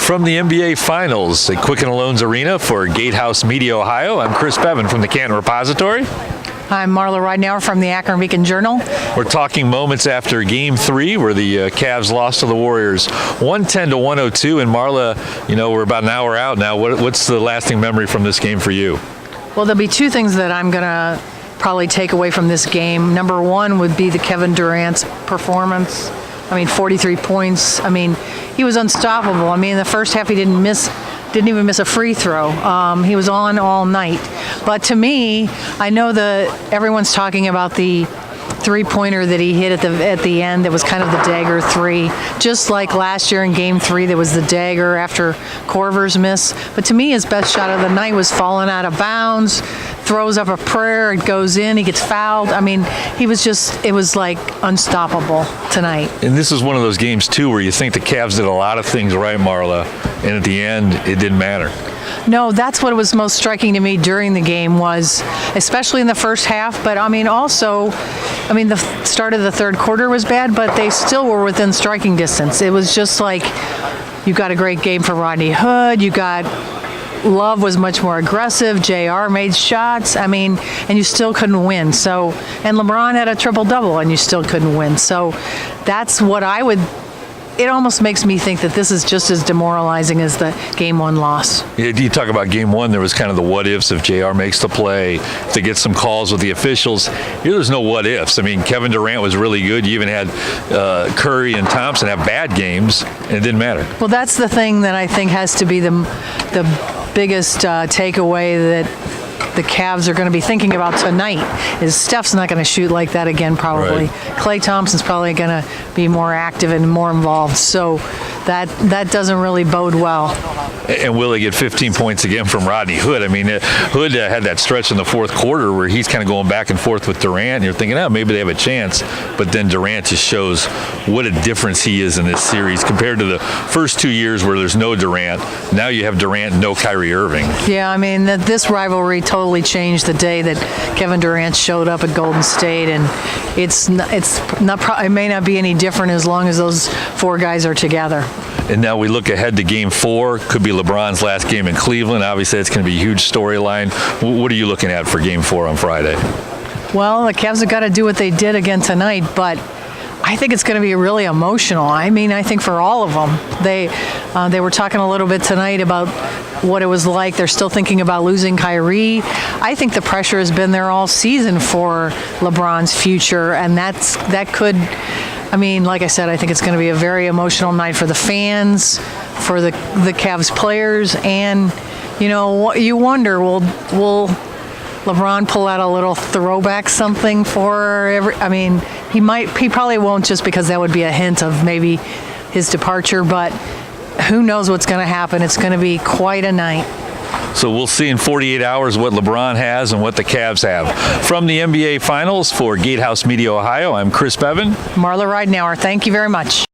From the NBA Finals at Quicken Loans Arena for GateHouse Media Ohio, I'm Chris Beaven from the Canton Repository. I'm Marla Ridenour from the Akron Journal. We're talking moments after Game 3 where the Cavs lost to the Warriors 110-102. And Marla, we're about an hour out now. What's the lasting memory from this game for you? Well, there'll be two things that I'm going to probably take away from this game. Number one would be the Kevin Durant's performance. 43 points. He was unstoppable. In the first half he didn't even miss a free throw. He was on all night. But to me, I know that everyone's talking about the three-pointer that he hit at the end that was kind of the dagger three. Just like last year in Game 3, there was the dagger after Korver's miss. But to me, his best shot of the night was falling out of bounds, throws up a prayer, it goes in, he gets fouled. It was like unstoppable tonight. And this is one of those games, too, where you think the Cavs did a lot of things right, Marla, and at the end, it didn't matter. No, that's what was most striking to me during the game was, especially in the first half, but the start of the third quarter was bad, but they still were within striking distance. It was just like, you got a great game for Rodney Hood, Love was much more aggressive, JR made shots, and you still couldn't win. And LeBron had a triple-double, and you still couldn't win. So that's what it almost makes me think that this is just as demoralizing as the Game 1 loss. Yeah, you talk about Game 1, there was kind of the what-ifs if JR makes the play, if they get some calls with the officials. Here there's no what-ifs. Kevin Durant was really good. You even had Curry and Thompson have bad games, and it didn't matter. Well, that's the thing that I think has to be the biggest takeaway that the Cavs are going to be thinking about tonight is Steph's not going to shoot like that again probably. Right. Klay Thompson's probably going to be more active and more involved. So that doesn't really bode well. And will they get 15 points again from Rodney Hood? Hood had that stretch in the fourth quarter where he's kind of going back and forth with Durant, and you're thinking, maybe they have a chance. But then Durant just shows what a difference he is in this series compared to the first 2 years where there's no Durant. Now you have Durant, no Kyrie Irving. Yeah, this rivalry totally changed the day that Kevin Durant showed up at Golden State, and it may not be any different as long as those four guys are together. And now we look ahead to Game 4. Could be LeBron's last game in Cleveland. Obviously, it's going to be a huge storyline. What are you looking at for Game 4 on Friday? Well, the Cavs have got to do what they did again tonight, but I think it's going to be really emotional. I think for all of them. They were talking a little bit tonight about what it was like. They're still thinking about losing Kyrie. I think the pressure has been there all season for LeBron's future, and that could... like I said, I think it's going to be a very emotional night for the fans, for the Cavs players, and, you wonder, will LeBron pull out a little throwback something for he probably won't, just because that would be a hint of maybe his departure, but who knows what's going to happen. It's going to be quite a night. So we'll see in 48 hours what LeBron has and what the Cavs have. From the NBA Finals for GateHouse Media Ohio, I'm Chris Beaven. Marla Ridenour, thank you very much.